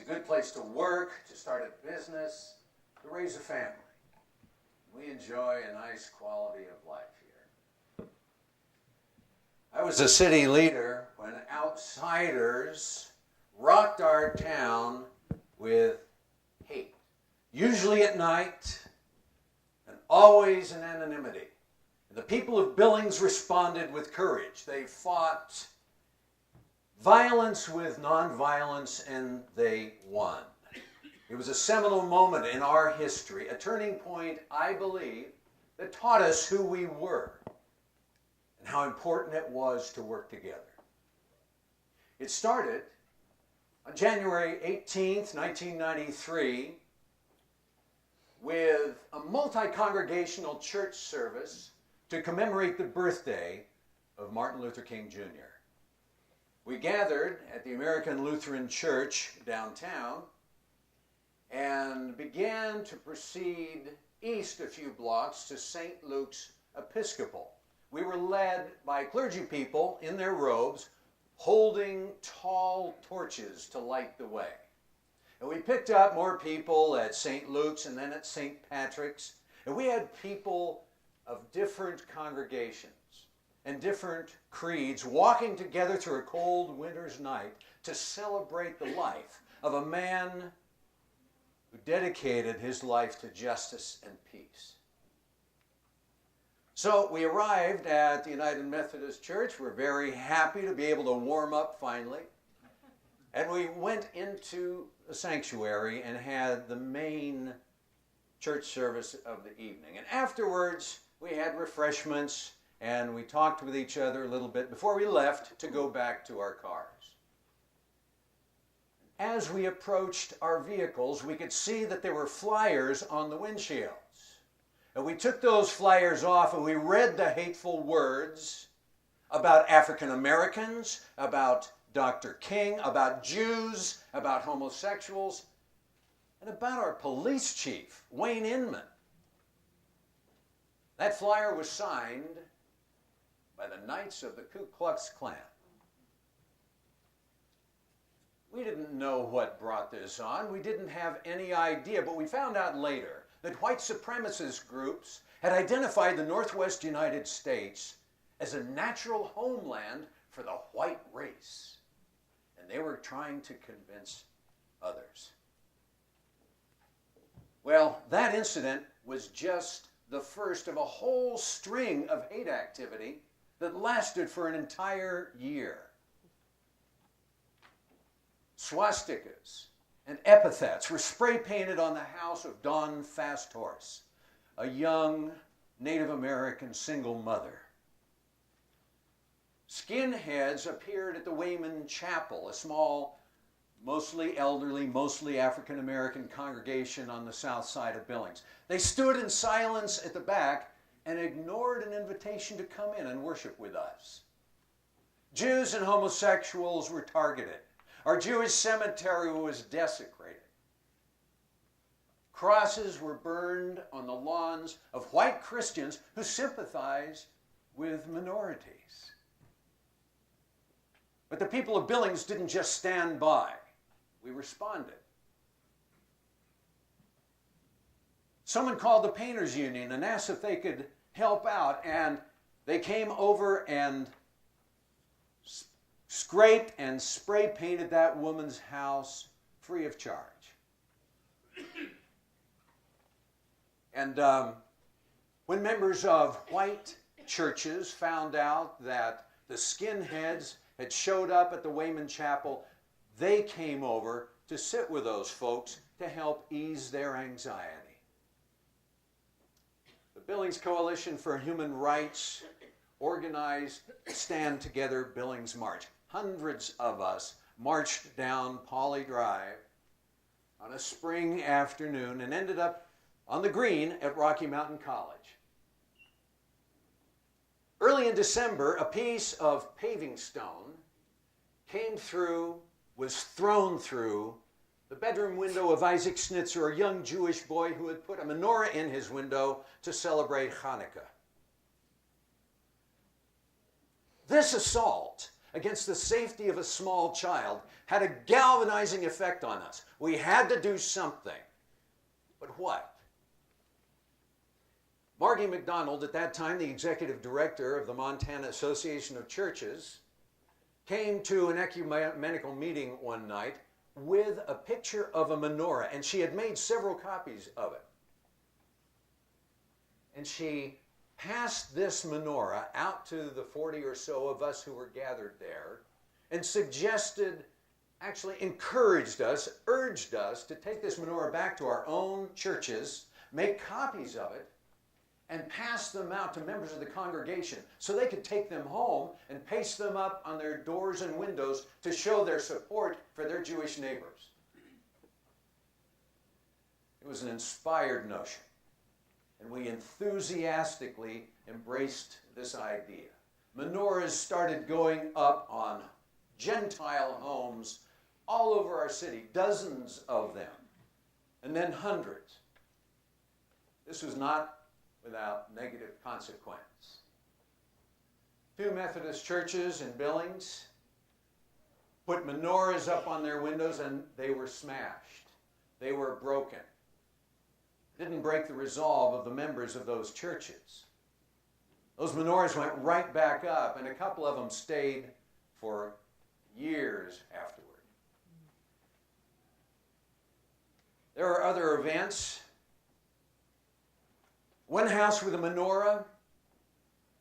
a good place to work, to start a business, to raise a family. We enjoy a nice quality of life here. I was a city leader when outsiders rocked our town with hate, usually at night and always in anonymity. And the people of Billings responded with courage. They fought violence with nonviolence, and they won. It was a seminal moment in our history, a turning point, I believe, that taught us who we were and how important it was to work together. It started on January 18th, 1993, with a multi-congregational church service to commemorate the birthday of Martin Luther King Jr. We gathered at the American Lutheran Church downtown and began to proceed east a few blocks to St. Luke's Episcopal. We were led by clergy people in their robes holding tall torches to light the way. And we picked up more people at St. Luke's and then at St. Patrick's. And we had people of different congregations and different creeds walking together through a cold winter's night to celebrate the life of a man who dedicated his life to justice and peace. So we arrived at the United Methodist Church. We're very happy to be able to warm up finally. And we went into the sanctuary and had the main church service of the evening. And afterwards, we had refreshments and we talked with each other a little bit before we left to go back to our cars. As we approached our vehicles, we could see that there were flyers on the windshields. And we took those flyers off and we read the hateful words about African Americans, about Dr. King, about Jews, about homosexuals, and about our police chief, Wayne Inman. That flyer was signed by the Knights of the Ku Klux Klan. We didn't know what brought this on. We didn't have any idea, but we found out later that white supremacist groups had identified the Northwest United States as a natural homeland for the white race. And they were trying to convince others. Well, that incident was just the first of a whole string of hate activity that lasted for an entire year. Swastikas and epithets were spray painted on the house of Dawn Fasthorse, a young Native American single mother. Skinheads appeared at the Wayman Chapel, a small, mostly elderly, mostly African American congregation on the south side of Billings. They stood in silence at the back and ignored an invitation to come in and worship with us. Jews and homosexuals were targeted. Our Jewish cemetery was desecrated. Crosses were burned on the lawns of white Christians who sympathize with minorities. But the people of Billings didn't just stand by. We responded. Someone called the Painters Union and asked if they could help out, and they came over and scraped and spray painted that woman's house free of charge. And when members of white churches found out that the skinheads had showed up at the Wayman Chapel, they came over to sit with those folks to help ease their anxiety. The Billings Coalition for Human Rights organized Stand Together Billings March. Hundreds of us marched down Pauley Drive on a spring afternoon and ended up on the green at Rocky Mountain College. Early in December, a piece of paving stone was thrown through the bedroom window of Isaac Schnitzer, a young Jewish boy who had put a menorah in his window to celebrate Hanukkah. This assault against the safety of a small child had a galvanizing effect on us. We had to do something. But what? Margie McDonald, at that time the executive director of the Montana Association of Churches, came to an ecumenical meeting one night with a picture of a menorah, and she had made several copies of it. And she passed this menorah out to the 40 or so of us who were gathered there and suggested, actually encouraged us, urged us to take this menorah back to our own churches, make copies of it, and pass them out to members of the congregation so they could take them home and paste them up on their doors and windows to show their support for their Jewish neighbors. It was an inspired notion, and we enthusiastically embraced this idea. Menorahs started going up on Gentile homes all over our city, dozens of them, and then hundreds. This was not without negative consequence. Two Methodist churches in Billings put menorahs up on their windows and they were smashed. They were broken. It didn't break the resolve of the members of those churches. Those menorahs went right back up, and a couple of them stayed for years afterward. There are other events. One house with a menorah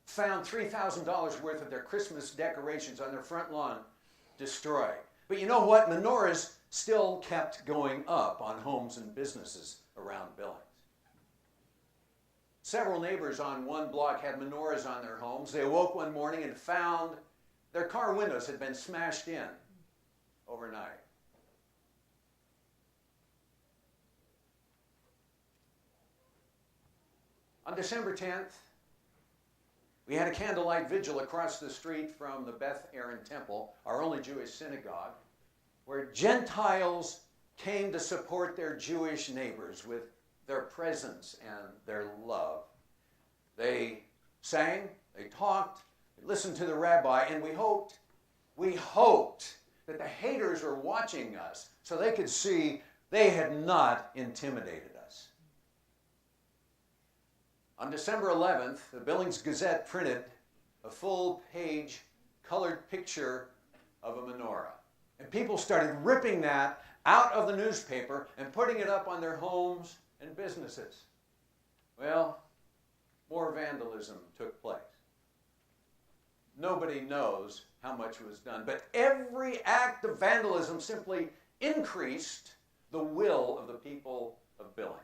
found $3,000 worth of their Christmas decorations on their front lawn destroyed. But you know what? Menorahs still kept going up on homes and businesses around Billings. Several neighbors on one block had menorahs on their homes. They awoke one morning and found their car windows had been smashed in overnight. On December 10th, we had a candlelight vigil across the street from the Beth Aaron Temple, our only Jewish synagogue, where Gentiles came to support their Jewish neighbors with their presence and their love. They sang, they talked, they listened to the rabbi, and we hoped that the haters were watching us so they could see they had not intimidated us. On December 11th, the Billings Gazette printed a full-page colored picture of a menorah. And people started ripping that out of the newspaper and putting it up on their homes and businesses. Well, more vandalism took place. Nobody knows how much was done, but every act of vandalism simply increased the will of the people of Billings.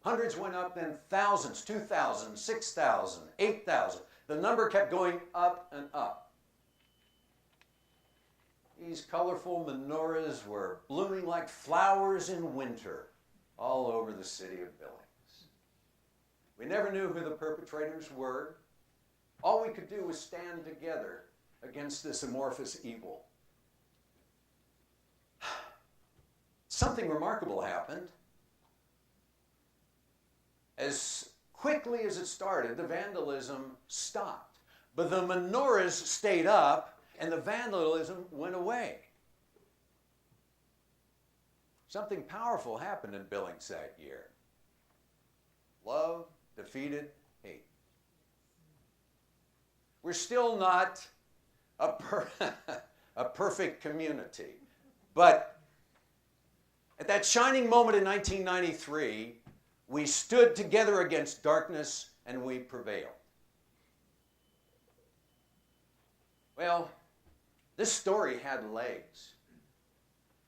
Hundreds went up, then thousands, 2,000, 6,000, 8,000. The number kept going up and up. These colorful menorahs were blooming like flowers in winter all over the city of Billings. We never knew who the perpetrators were. All we could do was stand together against this amorphous evil. Something remarkable happened. As quickly as it started, the vandalism stopped. But the menorahs stayed up, and the vandalism went away. Something powerful happened in Billings that year. Love defeated hate. We're still not a perfect community, but at that shining moment in 1993, we stood together against darkness and we prevailed. Well, this story had legs.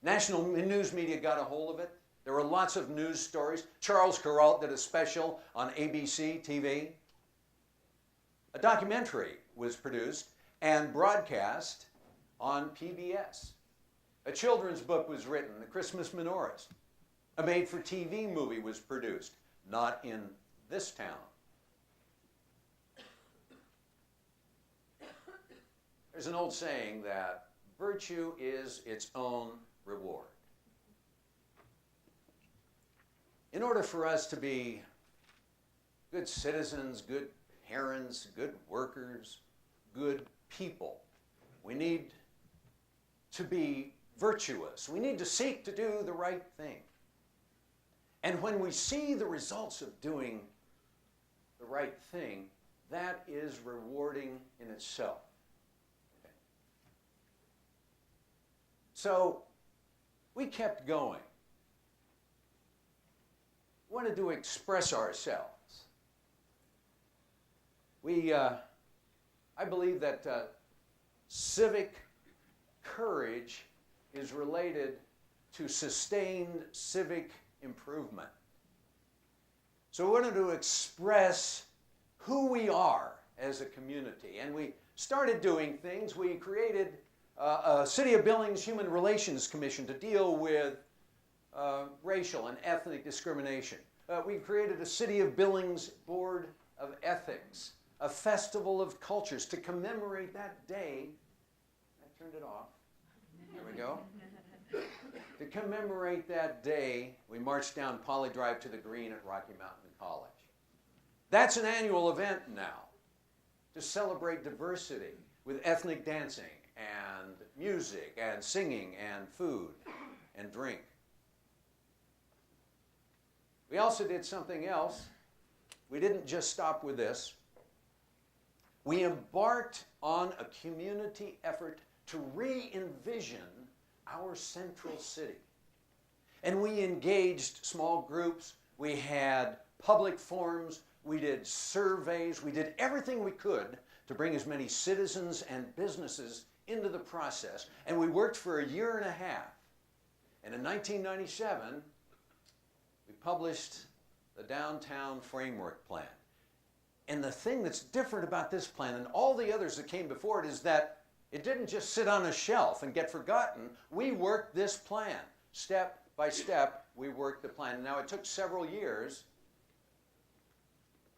National news media got a hold of it. There were lots of news stories. Charles Kuralt did a special on ABC TV. A documentary was produced and broadcast on PBS. A children's book was written, The Christmas Menorahs. A made-for-TV movie was produced, not in this town. There's an old saying that virtue is its own reward. In order for us to be good citizens, good parents, good workers, good people, We need to be virtuous. We need to seek to do the right thing. And when we see the results of doing the right thing, that is rewarding in itself. Okay. So we kept going. We wanted to express ourselves. I believe that civic courage is related to sustained civic improvement. So we wanted to express who we are as a community. And we started doing things. We created a City of Billings Human Relations Commission to deal with racial and ethnic discrimination. We created a City of Billings Board of Ethics, a festival of cultures to commemorate that day. I turned it off. There we go. To commemorate that day, we marched down Poly Drive to the green at Rocky Mountain College. That's an annual event now to celebrate diversity with ethnic dancing and music and singing and food and drink. We also did something else. We didn't just stop with this. We embarked on a community effort to re-envision our central city. And we engaged small groups, we had public forums, we did surveys, we did everything we could to bring as many citizens and businesses into the process. And we worked for a year and a half. And in 1997, we published the Downtown Framework Plan. And the thing that's different about this plan and all the others that came before it is that it didn't just sit on a shelf and get forgotten. We worked this plan. Step by step, we worked the plan. Now, it took several years,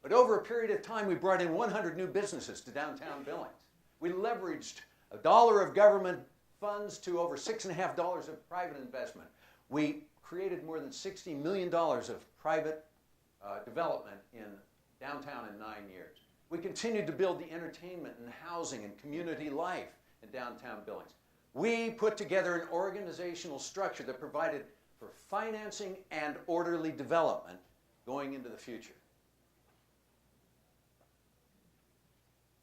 but over a period of time, we brought in 100 new businesses to downtown Billings. We leveraged $1 of government funds to over $6.50 of private investment. We created more than $60 million of private development in downtown in 9 years. We continued to build the entertainment and housing and community life in downtown Billings. We put together an organizational structure that provided for financing and orderly development going into the future.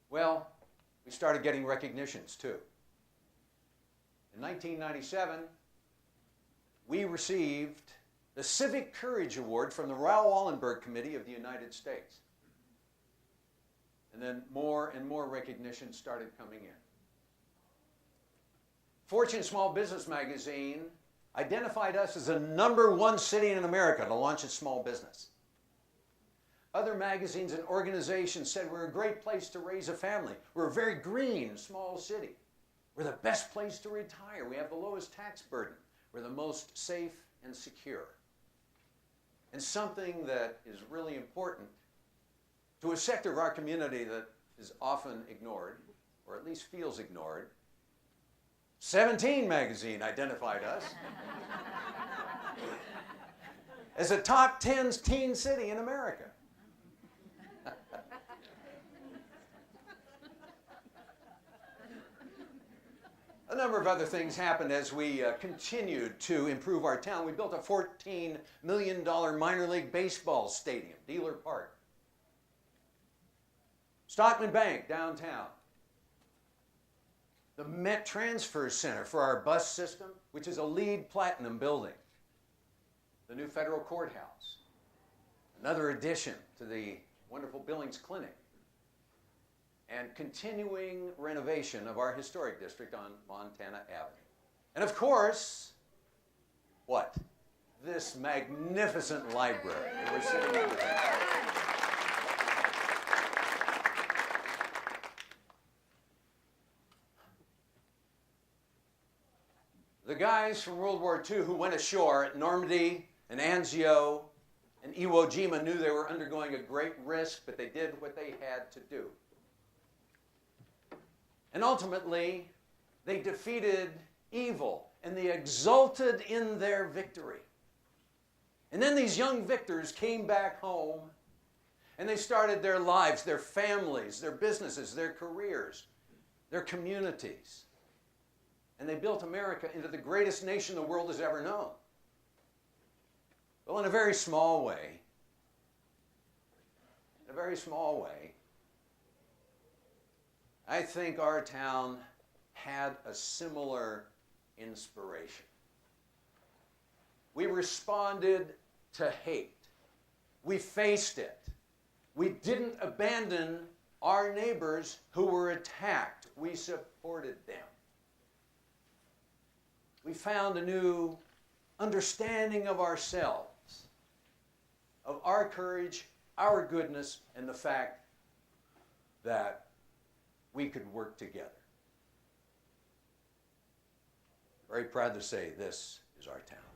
Well, we started getting recognitions too. In 1997, we received the Civic Courage Award from the Raoul Wallenberg Committee of the United States. And then more and more recognition started coming in. Fortune Small Business Magazine identified us as the #1 city in America to launch a small business. Other magazines and organizations said we're a great place to raise a family. We're a very green, small city. We're the best place to retire. We have the lowest tax burden. We're the most safe and secure. And something that is really important to a sector of our community that is often ignored, or at least feels ignored, 17 magazine identified us as a top 10 teen city in America. A number of other things happened as we continued to improve our town. We built a $14 million minor league baseball stadium, Dealer Park. Stockman Bank, downtown. The Met Transfer Center for our bus system, which is a LEED Platinum building. The new federal courthouse. Another addition to the wonderful Billings Clinic. And continuing renovation of our historic district on Montana Avenue. And of course, what? This magnificent library that we're sitting in today. The guys from World War II who went ashore at Normandy and Anzio and Iwo Jima knew they were undergoing a great risk, but they did what they had to do. And ultimately, they defeated evil, and they exulted in their victory. And then these young victors came back home, and they started their lives, their families, their businesses, their careers, their communities. and they built America into the greatest nation the world has ever known. Well, in a very small way, I think our town had a similar inspiration. We responded to hate. We faced it. We didn't abandon our neighbors who were attacked. We supported them. We found a new understanding of ourselves, of our courage, our goodness, and the fact that we could work together. Very proud to say this is our town.